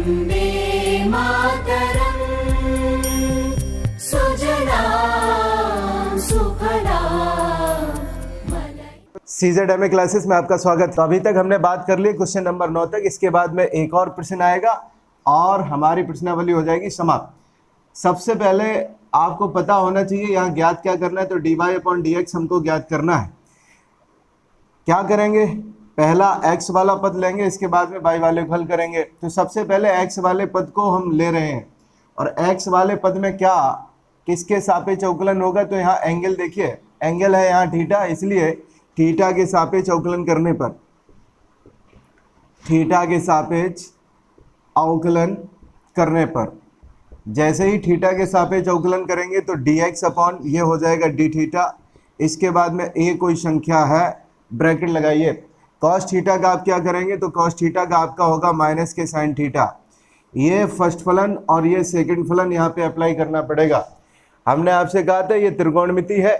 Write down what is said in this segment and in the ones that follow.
वन्दे मातरम् सुजलां सुफलां CZMA classes में आपका स्वागत। तो अभी तक हमने बात कर ली क्वेश्चन नंबर 9 तक। इसके बाद में एक और प्रश्न आएगा और हमारी प्रश्नावली हो जाएगी समाप्त। सबसे पहले आपको पता होना चाहिए यहाँ ज्ञात क्या करना है, तो dy/dx हमको ज्ञात करना है। क्या करेंगे, पहला x वाला पद लेंगे, इसके बाद में y वाले को हल करेंगे। तो सबसे पहले x वाले पद को हम ले रहे हैं और x वाले पद में क्या किसके सापेक्ष अवकलन होगा, तो यहाँ एंगल देखिए, एंगल है यहाँ थीटा, इसलिए थीटा के सापेक्ष अवकलन करने पर, थीटा के सापेक्ष अवकलन करने पर जैसे ही थीटा के सापेक्ष अवकलन करेंगे तो dx अपॉन ये हो जाएगा d थीटा। इसके बाद में a कोई संख्या है, ब्रैकेट लगाइए। cos थीटा का आप क्या करेंगे, तो cos थीटा का आपका होगा माइनस के sin थीटा। ये फर्स्ट फलन और ये सेकंड फलन यहाँ पे अप्लाई करना पड़ेगा। हमने आपसे कहा था ये त्रिकोणमिति है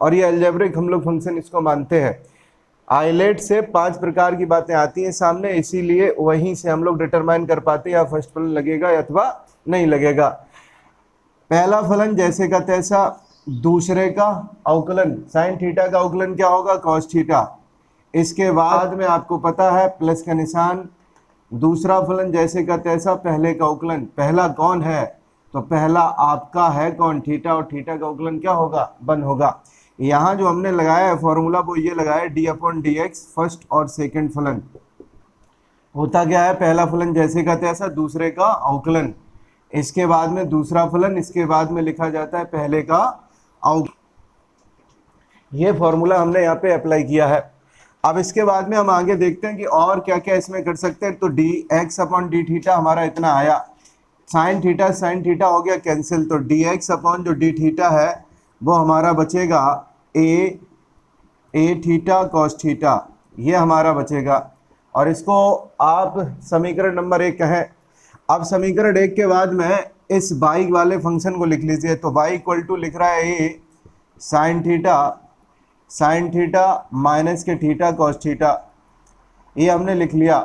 और ये अलजेब्रिक हम लोग फंक्शन इसको मानते हैं। आइलेट से 5 प्रकार की बातें आती हैं सामने, इसीलिए वहीं से हम लोग डिटरमाइन कर पाते हैं या फर्स्ट फलन लगेगा अथवा नहीं लगेगा। पहला फलन जैसे का तैसा, दूसरे का अवकलन sin थीटा का अवकलन क्या होगा, cos थीटा। इसके बाद में आपको पता है प्लस का निशान। दूसरा फलन जैसे का तैसा, पहले का अवकलन। पहला कौन है, तो पहला आपका है कौन, थीटा, और थीटा का अवकलन क्या होगा, 1 होगा। यहाँ जो हमने लगाया है फॉर्मूला वो ये लगाया है d/dx फर्स्ट और सेकंड फलन। होता क्या है, पहला फलन जैसे का तैसा, दूसरे का अवकलन, इसके बाद में दूसरा फलन, इसके बाद में लिखा जाता है पहले का अवकलन। ये फॉर्मूला हमने यहाँ पे अप्लाई किया है। अब इसके बाद में हम आगे देखते हैं कि और क्या क्या इसमें कर सकते हैं। तो dx/d थीटा हमारा इतना आया, sin थीटा हो गया कैंसिल, तो dx/d थीटा है वो हमारा बचेगा a थीटा cos थीटा, ये हमारा बचेगा। और इसको आप समीकरण नंबर 1 कहें। अब समीकरण 1 के बाद में इस y वाले फंक्शन को लिख लीजिए। तो y इक्वल टू लिख रहा है a sin थीटा माइनस के थीटा cos थीटा, ये हमने लिख लिया।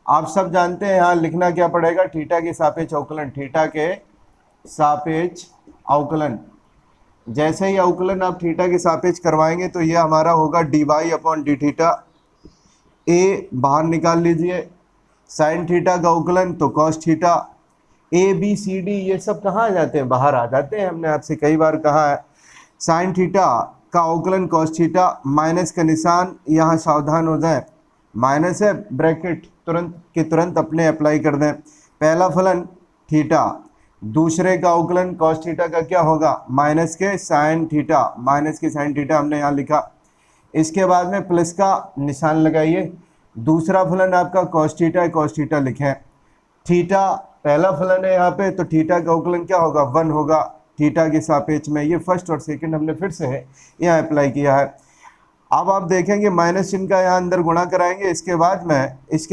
आप सब जानते हैं यहाँ लिखना क्या पड़ेगा, थीटा के सापेक्ष अवकलन, थीटा के सापेक्ष अवकलन। जैसे ही अवकलन आप थीटा के सापेक्ष करवाएंगे तो ये हमारा होगा dy/d थीटा। a बाहर निकाल लीजिए, sin थीटा का अवकलन तो cos theta. a b c d ये सब कहाँ आ जाते हैं, बाहर आ जाते हैं, हमने आपसे कई बार कहा है। sin थीटा का अवकलन cos थीटा, माइनस का निशान, यहाँ सावधान हो जाए, माइनस है, ब्रैकेट तुरंत के तुरंत अपने अप्लाई कर दें। पहला फलन थीटा, दूसरे का अवकलन cos थीटा का क्या होगा, माइनस के sin थीटा, माइनस के sin थीटा हमने यहाँ लिखा। इसके बाद में प्लस का निशान लगाइए। दूसरा फलन आपका cos थीटा लिखें। थीटा पहला फलन है यहाँ पे, तो थीटा का अवकलन क्या होगा, 1 होगा थीटा के सापेक्ष में। ये फर्स्ट और सेकंड हमने फिर से यहाँ अप्लाई किया है। अब आप देखेंगे माइनस चिन्ह का यहाँ अंदर गुणा कराएंगे। इसके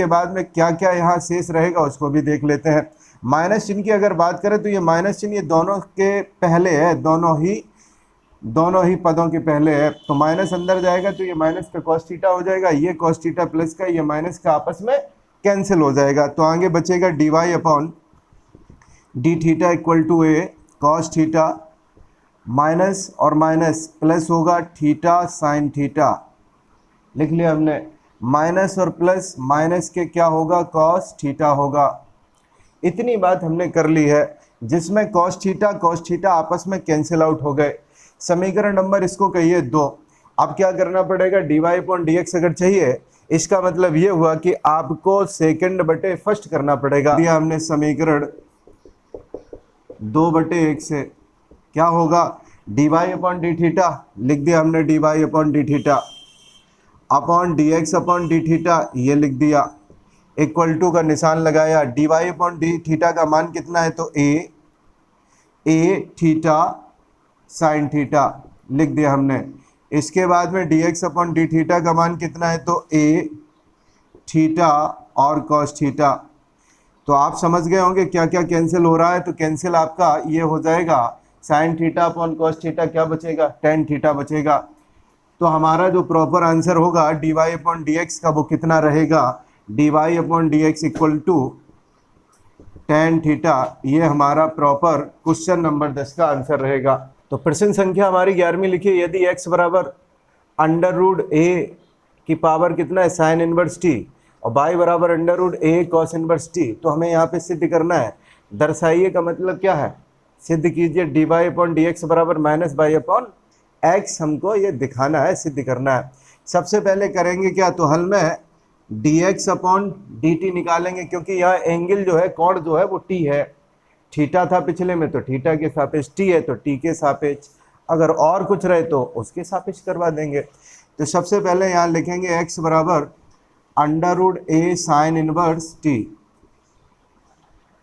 बाद में क्या क्या यहाँ शेष रहेगा उसको भी देख लेते हैं। माइनस चिन्ह की अगर बात करें तो ये माइनस चिन्ह ये दोनों के पहले है, दोनों ही पदों के पहले है, तो माइनस अंदर जाएगा तो ये माइनस का cos थीटा हो जाएगा, ये cos थीटा प्लस का ये माइनस का आपस में कैंसिल हो जाएगा। तो आगे बचेगा dy/d theta equal to a cos theta, minus और माइनस प्लस होगा थीटा sin थीटा, लिख लिया हमने। माइनस और प्लस, माइनस के क्या होगा, cos थीटा होगा। इतनी बात हमने कर ली है, जिसमें cos थीटा आपस में कैंसिल आउट हो गए। समीकरण नंबर इसको कहिए 2। अब क्या करना पड़ेगा, dy/dx अगर चाहिए, इसका मतलब ये हुआ कि आपको सेकंड बटे फर्स्ट करना पड़ेगा। दिया हमने समीकरण 2/1 से, क्या होगा, dy/d थीटा लिख दिया हमने, dy/d theta upon dx/d theta ये लिख दिया, इक्वल टू का निशान लगाया। dy/d थीटा का मान कितना है, तो a थीटा sin थीटा लिख दिया हमने। इसके बाद में dx/d थीटा का मान कितना है, तो a थीटा और cos थीटा। तो आप समझ गए होंगे क्या क्या कैंसिल हो रहा है। तो कैंसिल आपका ये हो जाएगा, sin theta upon cos theta क्या बचेगा, tan थीटा बचेगा। तो हमारा जो प्रॉपर आंसर होगा dy/dx का वो कितना रहेगा, dy/dx equal to tan theta, ये हमारा प्रॉपर क्वेश्चन नंबर 10 का आंसर रहेगा। तो प्रश्न संख्या हमारी 11वीं लिखिए, यदि x बराबर अंडर रूट a की पावर कितना है साइन इनवर्स t और y बराबर under root a cos inverse t, तो हमें यहाँ पे सिद्ध करना है। दर्शाइए का मतलब क्या है, सिद्ध कीजिए। dy अपॉन डी एक्स बराबर माइनस बाई अपॉन एक्स, हमको ये दिखाना है, सिद्ध करना है। सबसे पहले करेंगे क्या, तो हल में dx अपॉन dt निकालेंगे, क्योंकि यहाँ एंगल जो है, कोण जो है वो t है। थीटा था पिछले में, तो थीटा के सापेक्ष t है, तो t के सापेक्ष, अगर और कुछ रहे तो उसके सापेक्ष करवा देंगे। तो सबसे पहले यहाँ लिखेंगे x बराबर under root a sine inverse t।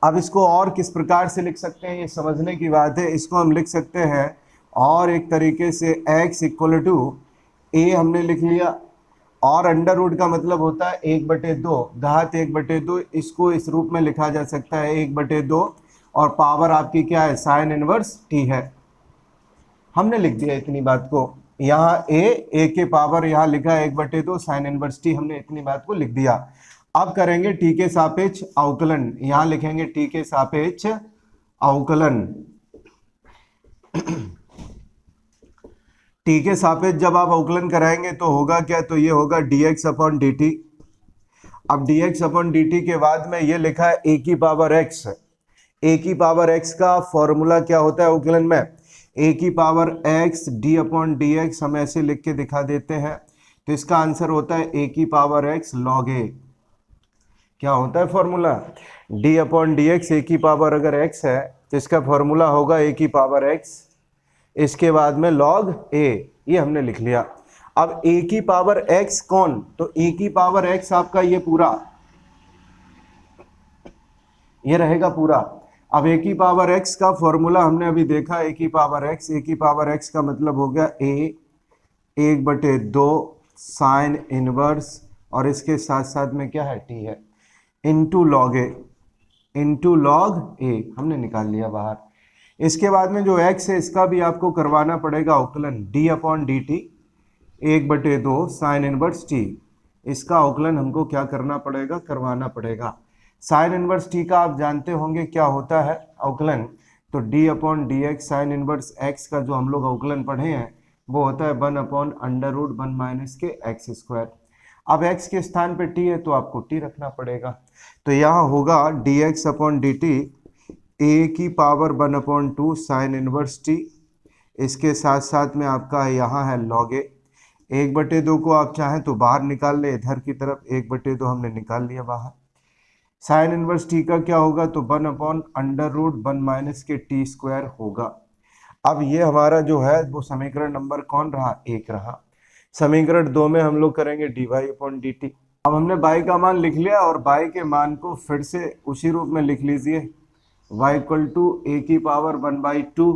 अब इसको और किस प्रकार से लिख सकते हैं, ये समझने की बात है। इसको हम लिख सकते हैं और एक तरीके से x इक्वल टू a हमने लिख लिया, और अंडर रूट का मतलब होता है 1/2, घात 1/2, इसको इस रूप में लिखा जा सकता है 1/2, और पावर आपकी क्या है साइन इनवर्स t है। हमने लिख दिया इतनी बात को, यहाँ a के पावर यहाँ लिखा है 1/2 साइन इनवर्स t, हमने इतनी बात को लिख दिया। अब करेंगे t के सापेक्ष अवकलन, यहाँ लिखेंगे t के सापेक्ष अवकलन। t के सापेक्ष जब आप अवकलन कराएंगे तो होगा क्या, तो ये होगा dx अपॉन dt। अब dx अपॉन dt के बाद में ये लिखा है a की पावर x। a की पावर x का फॉर्मूला क्या होता है अवकलन में, a की power x d upon D x, हम ऐसे लिख के दिखा देते हैं। तो इसका आंसर होता है a की पावर x log a। क्या होता है formula, d upon D x, a की पावर अगर x है तो इसका फॉर्मूला होगा a की पावर x, इसके बाद में log a, ये हमने लिख लिया। अब a की पावर x कौन, तो a की पावर x आपका ये पूरा, ये रहेगा पूरा। अब a की पावर x का फॉर्मूला हमने अभी देखा, a की पावर x, a की पावर x का मतलब हो गया a 1/2 साइन इनवर्स, और इसके साथ साथ में क्या है t है, into log a, into log a हमने निकाल लिया बाहर। इसके बाद में जो x है इसका भी आपको करवाना पड़ेगा अवकलन, d upon D T 1/2 sign inverse t, इसका अवकलन हमको क्या करना पड़ेगा, करवाना पड़ेगा। साइन इनवर्स t का आप जानते होंगे क्या होता है अवकलन, तो d upon D x sine inverse x का जो हम लोग अवकलन पढ़े हैं वो होता है 1 अपॉन अंडर रूट 1 माइनस के एक्स स्क्वायर। अब x के स्थान पे t है तो आपको t रखना पड़ेगा, तो यहाँ होगा dx upon D T a की power 1 upon 2 sign inverse t, इसके साथ साथ में आपका यहाँ है log a। 1/2 को आप चाहें तो बाहर निकाल ले, इधर की तरफ 1/2 हमने निकाल लिया बाहर। साइन इनवर्स t का क्या होगा, तो 1 upon under root 1 minus K T square होगा। अब ये हमारा जो है वो समीकरण नंबर कौन रहा, 1 रहा। समीकरण 2 में हम लोग करेंगे dy अपॉन डी टी। अब हमने y का मान लिख लिया, और y के मान को फिर से उसी रूप में लिख लीजिए, y इक्वल टू a की पावर 1/2,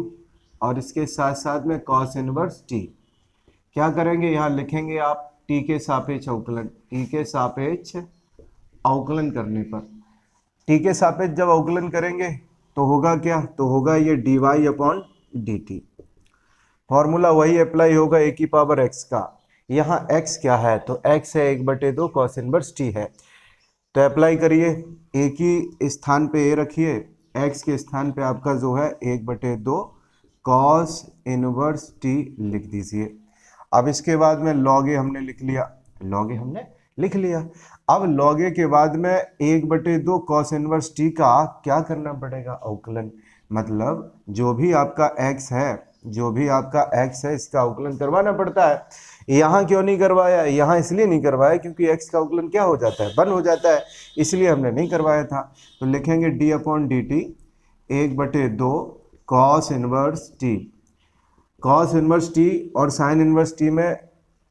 और इसके साथ साथ में cos इनवर्स t। क्या करेंगे, यहाँ लिखेंगे आप t के सापेक्ष अवकलन, t के सापेक्ष अवकलन करने पर, t के सापेक्ष जब अवकलन करेंगे तो होगा क्या, तो होगा ये dy upon D T. Formula वही अप्लाई होगा a की पावर x का। यहाँ x क्या है, तो x है 1/2 cos इनवर्स t है, तो अप्लाई करिए। a की स्थान पे a रखिए, x के स्थान पे आपका जो है 1/2 cos इनवर्स t लिख दीजिए। अब इसके बाद में log a हमने लिख लिया, log a हमने लिख लिया। अब log a के बाद में 1/2 cos इनवर्स t का क्या करना पड़ेगा, अवकलन, मतलब जो भी आपका x है, जो भी आपका x है इसका अवकलन करवाना पड़ता है। यहाँ क्यों नहीं करवाया, यहाँ इसलिए नहीं करवाया क्योंकि x का अवकलन क्या हो जाता है, 1 हो जाता है, इसलिए हमने नहीं करवाया था। तो लिखेंगे d upon D T 1/2 cos inverse t। cos inverse t और साइन इनवर्स t में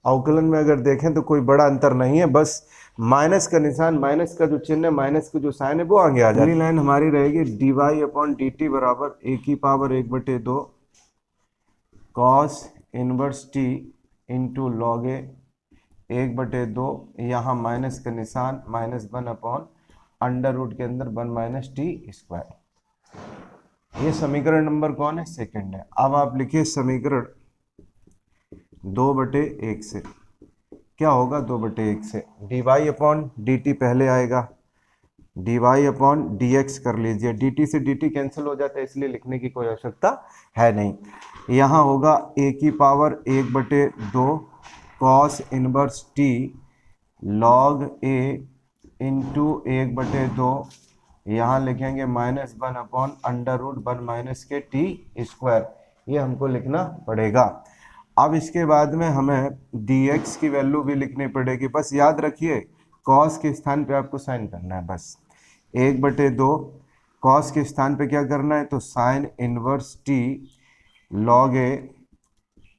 अवकलन में अगर देखें तो कोई बड़ा अंतर नहीं है, बस माइनस का निशान, माइनस का जो चिन्ह है, माइनस का जो साइन है वो आगे आ जाएगी। लाइन हमारी रहेगी dy अपॉन डी टी बराबर a की power 1/2 cos inverse t into log a 1/2, यहाँ माइनस का निशान, -1 अपॉन अंडर रूट के अंदर 1 माइनस टी स्क्वायर। ये समीकरण नंबर कौन है, सेकंड है। अब आप लिखिए समीकरण 2/1 से क्या होगा, 2/1 से dy अपॉन डी टी पहले आएगा, D Y upon D X कर लीजिए, डी टी से डी टी कैंसिल हो जाता है इसलिए लिखने की कोई आवश्यकता है नहीं। यहाँ होगा ए की power 1/2 cos inverse T log A into 1/2, यहाँ लिखेंगे -1 upon √1 minus K T square, ये हमको लिखना पड़ेगा। अब इसके बाद में हमें dx की वैल्यू भी लिखनी पड़ेगी। बस याद रखिए cos के स्थान पे आपको साइन करना है, बस 1/2 cos के स्थान पे क्या करना है, तो sign inverse t log a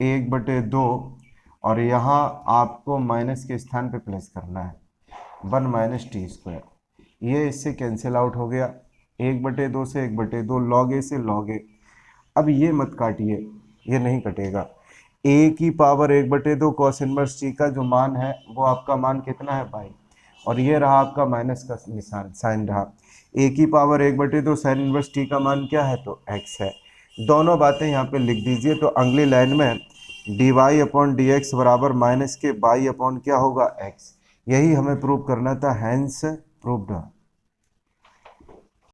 1/2, और यहाँ आपको माइनस के स्थान पे प्लस करना है 1 माइनस टी स्क्वायर, ये इससे कैंसिल आउट हो गया, 1/2 से 1/2 log a से log a। अब ये मत काटिए, ये नहीं कटेगा। a की पावर 1/2 कॉस इनवर्स टी का जो मान है वो आपका मान कितना है पाई, और ये रहा आपका माइनस का निशान साइन रहा। a की पावर 1/2 साइन इनवर्स टी का मान क्या है, तो x है। दोनों बातें यहाँ पे लिख दीजिए। तो अगली लाइन में D Y upon D X बराबर माइनस के बाई अपॉन क्या होगा x, यही हमें प्रूव करना था, हैंस प्रूव्ड।